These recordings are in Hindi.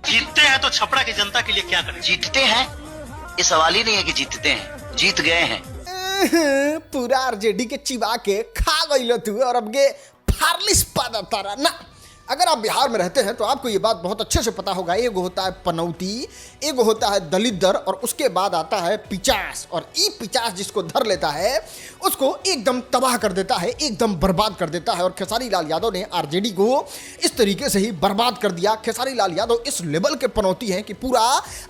जीतते हैं तो छपरा की जनता के लिए क्या करें? जीतते हैं, ये सवाल ही नहीं है कि जीतते हैं, जीत गए हैं। पूरा आरजेडी के चिबा के खा गई तू और अब गे फार्लिस पादा तारा ना। अगर आप बिहार में रहते हैं तो आपको ये बात बहुत अच्छे से पता होगा। एक होता है पनौती, एक होता है दलित दर और उसके बाद आता है 50। और ई 50 जिसको धर लेता है उसको एकदम तबाह कर देता है, एकदम बर्बाद कर देता है। और खेसारी लाल यादव ने आरजेडी को इस तरीके से ही बर्बाद कर दिया। खेसारी लाल यादव इस लेवल के पनौती हैं कि पूरा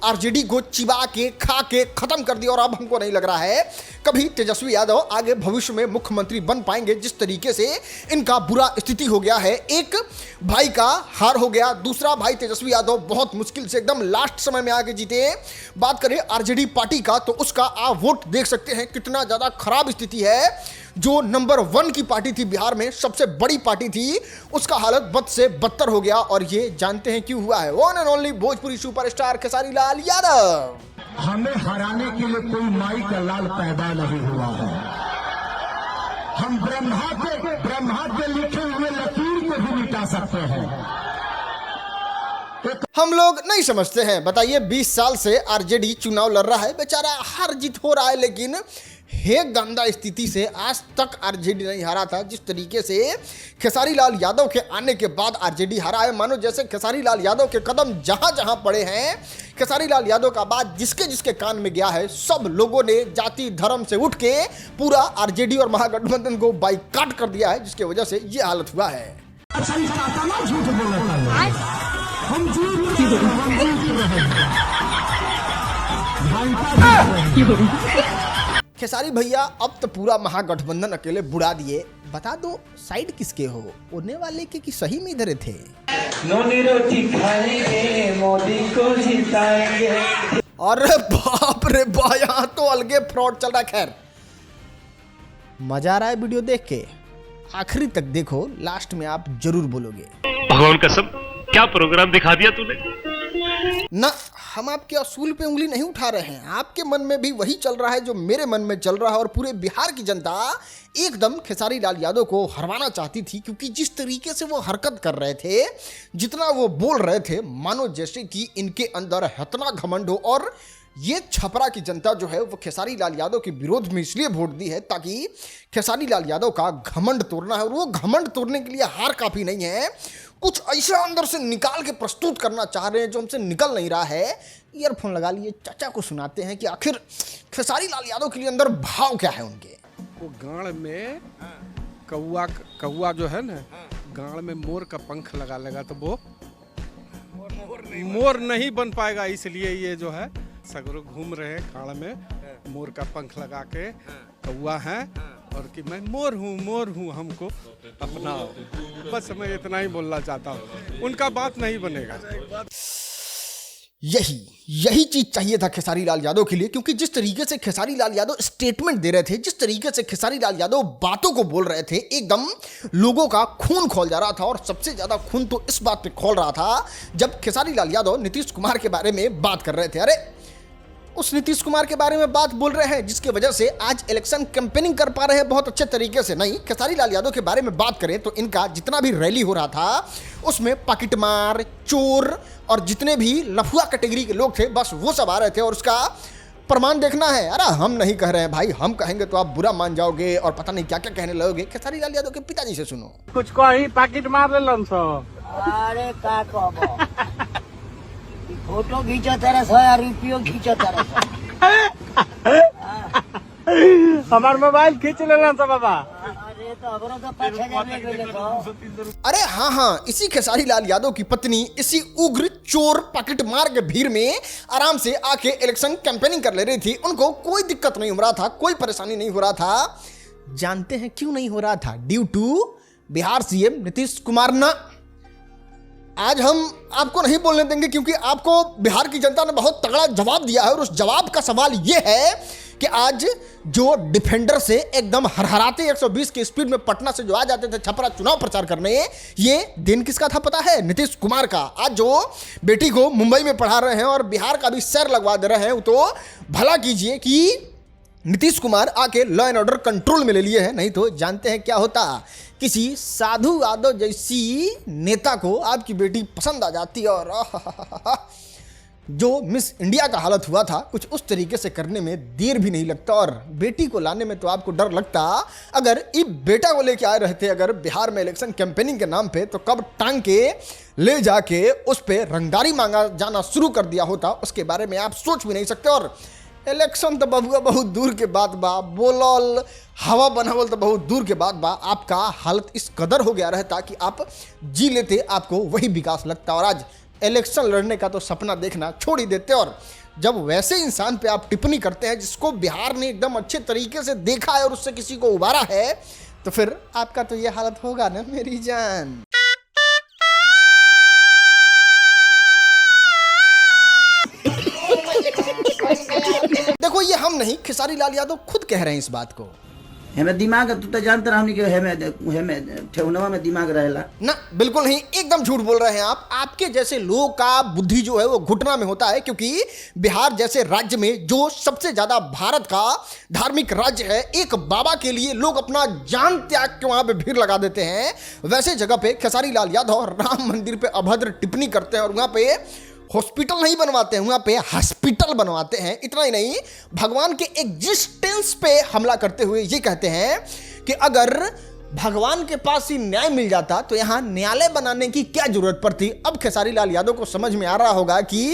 आरजेडी को चिबा के खा के खत्म कर दिया। और अब हमको नहीं लग रहा है कभी तेजस्वी यादव आगे भविष्य में मुख्यमंत्री बन पाएंगे। जिस तरीके से इनका बुरा स्थिति हो गया है, एक भाई का हार हो गया, दूसरा भाई तेजस्वी यादव बहुत मुश्किल से एकदम लास्ट समय में आके जीते। बात करें आरजेडी पार्टी का तो उसका आप वोट देख सकते हैं कितना ज्यादा खराब स्थिति है। जो नंबर 1 की पार्टी थी बिहार में, सबसे बड़ी पार्टी थी, उसका हालत बद से बदतर हो गया। और ये जानते हैं क्यों हुआ है? One and only Bhojpuri superstar Khesari Lal Yadav. हमें हराने के लिए कोई माई का लाल पैदा नहीं हुआ है। हम ब्रह्मा के लिखे हुए लकीर को भी मिटा सकते हैं। हम लोग नहीं समझते हैं। बताइए 20 साल से आरजेडी चुनाव लड़ रहा है, बेचारा हार जीत हो रहा है, लेकिन हे गंदा स्थिति से आज तक आरजेडी नहीं हारा था। जिस तरीके से खेसारी लाल यादव के आने के बाद आरजेडी हारा है, मानो जैसे खेसारी लाल यादव के कदम जहां जहां पड़े हैं, खेसारी लाल यादव का बात जिसके जिसके कान में गया है, सब लोगों ने जाति धर्म से उठ के पूरा आरजेडी और महागठबंधन को बाइकाट कर दिया है, जिसकी वजह से ये हालत हुआ है। खेसारी भैया अब तो पूरा महागठबंधन अकेले बुड़ा दिए। बता दो साइड किसके हो, उड़ने वाले के कि सही में इधर थे? नोनी रोटी खाएंगे, मोदी को जिताएंगे। अरे बाप रे बा, यहाँ तो अलगे फ्रॉड चल रहा है। खैर मजा आ रहा है वीडियो देख के, आखिरी तक देखो, लास्ट में आप जरूर बोलोगे भगवान कसम क्या प्रोग्राम दिखा दिया तूने। ना, हम आपके असूल पे उंगली नहीं उठा रहे हैं। आपके मन में भी वही चल रहा है जो मेरे मन में चल रहा है। और पूरे बिहार की जनता एकदम खेसारी लाल यादव को हरवाना चाहती थी, क्योंकि जिस तरीके से वो हरकत कर रहे थे, जितना वो बोल रहे थे, मानो जैसे कि इनके अंदर इतना घमंड हो। और ये छपरा की जनता जो है वो खेसारी लाल यादव के विरोध में इसलिए वोट दी है ताकि खेसारी लाल यादव का घमंड तोड़ना है। और वो घमंड तोड़ने के लिए हार काफी नहीं है, कुछ ऐसा अंदर से निकाल के प्रस्तुत करना चाह रहे हैं जो हमसे निकल नहीं रहा है। ईयरफोन लगा लिए, चाचा को सुनाते हैं कि आखिर खेसारी लाल यादव के लिए अंदर भाव क्या है उनके। वो गाड़ में कौआ जो है ना, गाड़ में मोर का पंख लगा लेगा तो वो मोर नहीं बन पाएगा। इसलिए ये जो है सगरों घूम रहे हैं गाड़ में मोर का पंख लगा के, कौआ है और कि मैं मोर हूँ हमको अपनाओ। बस मैं इतना ही बोलना चाहता हूँ, उनका बात नहीं बनेगा। यही चीज चाहिए था खेसारी लाल यादव के लिए, क्योंकि जिस तरीके से खेसारी लाल यादव स्टेटमेंट दे रहे थे, जिस तरीके से खेसारी लाल यादव बातों को बोल रहे थे, एकदम लोगों का खून खौल जा रहा था। और सबसे ज्यादा खून तो इस बात पे खौल रहा था जब खेसारी लाल यादव नीतीश कुमार के बारे में बात कर रहे थे। अरे उस नीतीश कुमार के बारे में बात बोल रहे हैं जिसकी वजह से आज इलेक्शन कैंपेनिंग कर पा रहे हैं बहुत अच्छे तरीके से। नहीं, खेसारी लाल यादव के बारे में बात करें तो इनका जितना भी रैली हो रहा था उसमें पॉकेटमार, चोर और जितने भी लफुआ कैटेगरी के लोग थे, बस वो सब आ रहे थे। और उसका प्रमाण देखना है। अरे हम नहीं कह रहे हैं भाई, हम कहेंगे तो आप बुरा मान जाओगे और पता नहीं क्या क्या कहने लगोगे। खेसारी लाल यादव के पिताजी से सुनो। कुछ को ही पैकेट मार ले सब। अरे का कहबो, फोटो खींचो तेरे सो या रुपयो खींचो तेरे सो। हमार मोबाइल खींच लेना था बाबा। अरे तो हमरो तो 5000 में गइले तो। अरे हाँ, इसी खेसारी लाल यादव की पत्नी इसी उग्र चोर पॉकेट मार के भीड़ में आराम से आके इलेक्शन कैंपेनिंग कर ले रही थी। उनको कोई दिक्कत नहीं हो रहा था, कोई परेशानी नहीं हो रहा था। जानते हैं क्यों नहीं हो रहा था? Due to Bihar CM Nitish Kumar ना। आज हम आपको नहीं बोलने देंगे क्योंकि आपको बिहार की जनता ने बहुत तगड़ा जवाब दिया है। और उस जवाब का सवाल यह है कि आज जो डिफेंडर से एकदम हरहराते 120 की स्पीड में पटना से जो आ जाते थे छपरा चुनाव प्रचार करने, ये दिन किसका था पता है? नीतीश कुमार का। आज जो बेटी को मुंबई में पढ़ा रहे हैं और बिहार का भी सैर लगवा दे रहे हैं, तो भला कीजिए कि नीतीश कुमार आके लॉ एंड ऑर्डर कंट्रोल में ले लिए हैं। नहीं तो जानते हैं क्या होता, किसी साधु यादव जैसी नेता को आपकी बेटी पसंद आ जाती और जो मिस इंडिया का हालत हुआ था कुछ उस तरीके से करने में देर भी नहीं लगता। और बेटी को लाने में तो आपको डर लगता, अगर इस बेटा को लेके आए रहते अगर बिहार में इलेक्शन कैंपेनिंग के नाम पे, तो कब टांग के ले जाके उस पे रंगदारी मांगा जाना शुरू कर दिया होता, उसके बारे में आप सोच भी नहीं सकते। और इलेक्शन तो बबुआ बहुत दूर के बाद बा, बोलल हवा बनावल तो बहुत दूर के बाद बा। आपका हालत इस कदर हो गया रहता कि आप जी लेते, आपको वही विकास लगता और आज इलेक्शन लड़ने का तो सपना देखना छोड़ ही देते। और जब वैसे इंसान पे आप टिप्पणी करते हैं जिसको बिहार ने एकदम अच्छे तरीके से देखा है और उससे किसी को उबारा है, तो फिर आपका तो ये हालत होगा ना मेरी जान। देखो ये हम नहीं, खेसारी लाल यादव खुद कह रहे हैं इस बात को। हमें दिमाग तू तो जानता रहा कि हमें ठेहुनवा में दिमाग रहेला ना, बिल्कुल नहीं, एकदम झूठ बोल रहे हैं आप। आपके जैसे लोगों का बुद्धि जो है वो घुटना में होता है, क्योंकि बिहार जैसे राज्य में जो सबसे ज्यादा भारत का धार्मिक राज्य है, एक बाबा के लिए लोग अपना जान त्याग के वहां पे भीड़ लगा देते हैं। वैसे जगह पे खेसारी लाल यादव राम मंदिर पे अभद्र टिप्पणी करते हैं और वहां पे हॉस्पिटल नहीं बनवाते हैं, वहाँ पे हॉस्पिटल बनवाते हैं। इतना ही नहीं, भगवान के एग्जिस्टेंस पे हमला करते हुए ये कहते हैं कि अगर भगवान के पास ही न्याय मिल जाता तो यहाँ न्यायालय बनाने की क्या जरूरत पड़ती। अब खेसारी लाल यादव को समझ में आ रहा होगा कि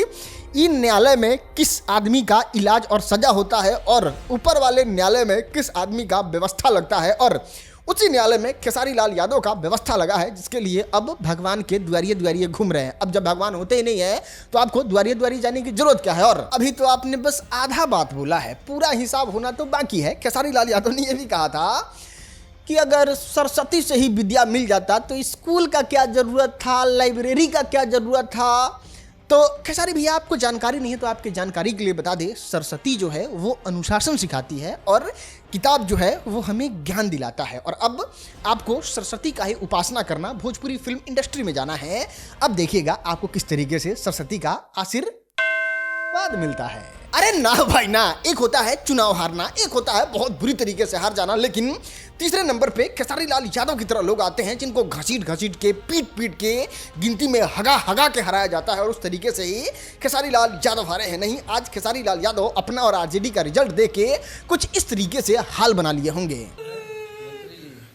इन न्यायालय में किस आदमी का इलाज और सजा होता है और ऊपर वाले न्यायालय में किस आदमी का व्यवस्था लगता है, और उसी न्यायालय में खेसारी लाल यादव का व्यवस्था लगा है, जिसके लिए अब भगवान के द्वारिये द्वारिये घूम रहे हैं। अब जब भगवान होते ही नहीं है तो आपको द्वारिये द्वारिये जाने की जरूरत क्या है। और अभी तो आपने बस आधा बात बोला है, पूरा हिसाब होना तो बाकी है। खेसारी लाल यादव ने यह भी कहा था कि अगर सरस्वती से ही विद्या मिल जाता तो स्कूल का क्या जरूरत था, लाइब्रेरी का क्या जरूरत था। तो खेसारी भैया आपको जानकारी नहीं है तो आपके जानकारी के लिए बता दें, सरस्वती जो है वो अनुशासन सिखाती है और किताब जो है वो हमें ज्ञान दिलाता है। और अब आपको सरस्वती का ही उपासना करना, भोजपुरी फिल्म इंडस्ट्री में जाना है। अब देखिएगा आपको किस तरीके से सरस्वती का आशीर्वाद मिलता है। अरे ना भाई ना, एक होता है चुनाव हारना, एक होता है बहुत बुरी तरीके से हार जाना, लेकिन तीसरे नंबर पे खेसारी लाल यादव की तरह लोग आते हैं जिनको घसीट घसीट के पीट पीट के गिनती में हगा हगा के हराया जाता है। और उस तरीके से ही खेसारी लाल यादव हारे हैं। नहीं, आज खेसारी लाल यादव अपना और आरजेडी का रिजल्ट देख के कुछ इस तरीके से हाल बना लिए होंगे।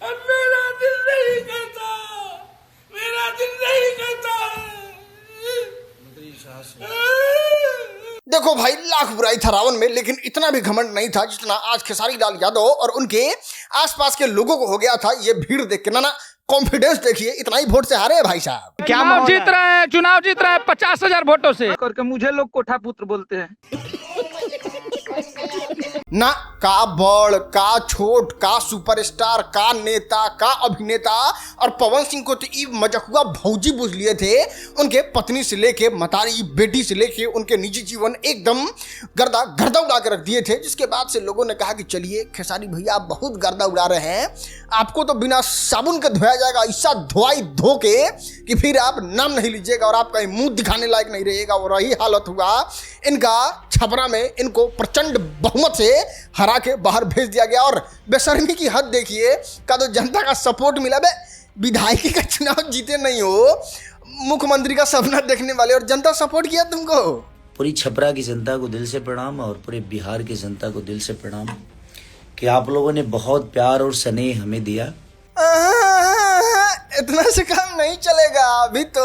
मेरा दिल नहीं करता, मेरा दिल नहीं करता। देखो भाई, लाख बुराई था रावण में, लेकिन इतना भी घमंड नहीं था जितना आज खेसारी लाल यादव और उनके आसपास के लोगों को हो गया था। ये भीड़ देख के ना कॉन्फिडेंस देखिए, इतना ही वोट से हारे हैं भाई साहब। क्या चुनाव जीत रहा है 50,000 वोटों से करके। मुझे लोग कोठा पुत्र बोलते हैं। ना का बड़, का छोट, का सुपरस्टार, का नेता, का अभिनेता, और पवन सिंह को तो ये मजकुआ भौजी बुझ लिए थे। उनके पत्नी से लेके मतारी, बेटी से लेके उनके निजी जीवन एकदम गर्दा उड़ा के रख दिए थे। जिसके बाद से लोगों ने कहा कि चलिए खेसारी भैया आप बहुत गर्दा उड़ा रहे हैं, आपको तो बिना साबुन के धोया जाएगा, ऐसा धोआई धो के कि फिर आप नाम नहीं लीजिएगा और आपका मुंह दिखाने लायक नहीं रहेगा। और वही हालत हुआ इनका छपरा में। इनको प्रचंड बहुमत से हरा के बाहर भेज दिया गया। और बेशर्मी की हद देखिए, का तो जनता का सपोर्ट मिला। बे विधायकी का चुनाव जीते नहीं हो, मुख्यमंत्री का सपना देखने वाले, और जनता सपोर्ट किया तुमको। पूरी छपरा की जनता को दिल से प्रणाम और पूरे बिहार की जनता को दिल से प्रणाम कि आप लोगों ने बहुत प्यार और स्नेह हमें दिया। इतना से काम नहीं चलेगा, अभी तो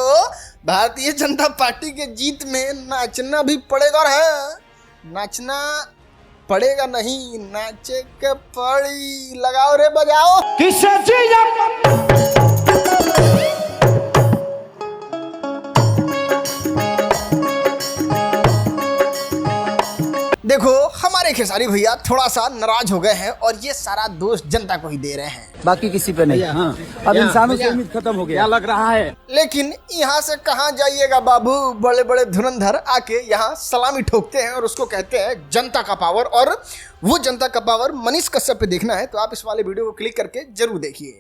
भारतीय जनता पार्टी के जीत में नाचना भी पड़ेगा। और है नाचना पड़ेगा नहीं, नाचे के पड़ी। लगाओ रे बजाओ। देखो हमारे खेसारी भैया थोड़ा सा नाराज हो गए हैं और ये सारा दोष जनता को ही दे रहे हैं, बाकी किसी पे नहीं। हाँ, अब इंसानों से उम्मीद खत्म हो गया लग रहा है। लेकिन यहाँ से कहाँ जाइएगा बाबू, बड़े बड़े धुरंधर आके यहाँ सलामी ठोकते हैं और उसको कहते हैं जनता का पावर। और वो जनता का पावर मनीष कश्यप पे देखना है तो आप इस वाले वीडियो को क्लिक करके जरूर देखिए।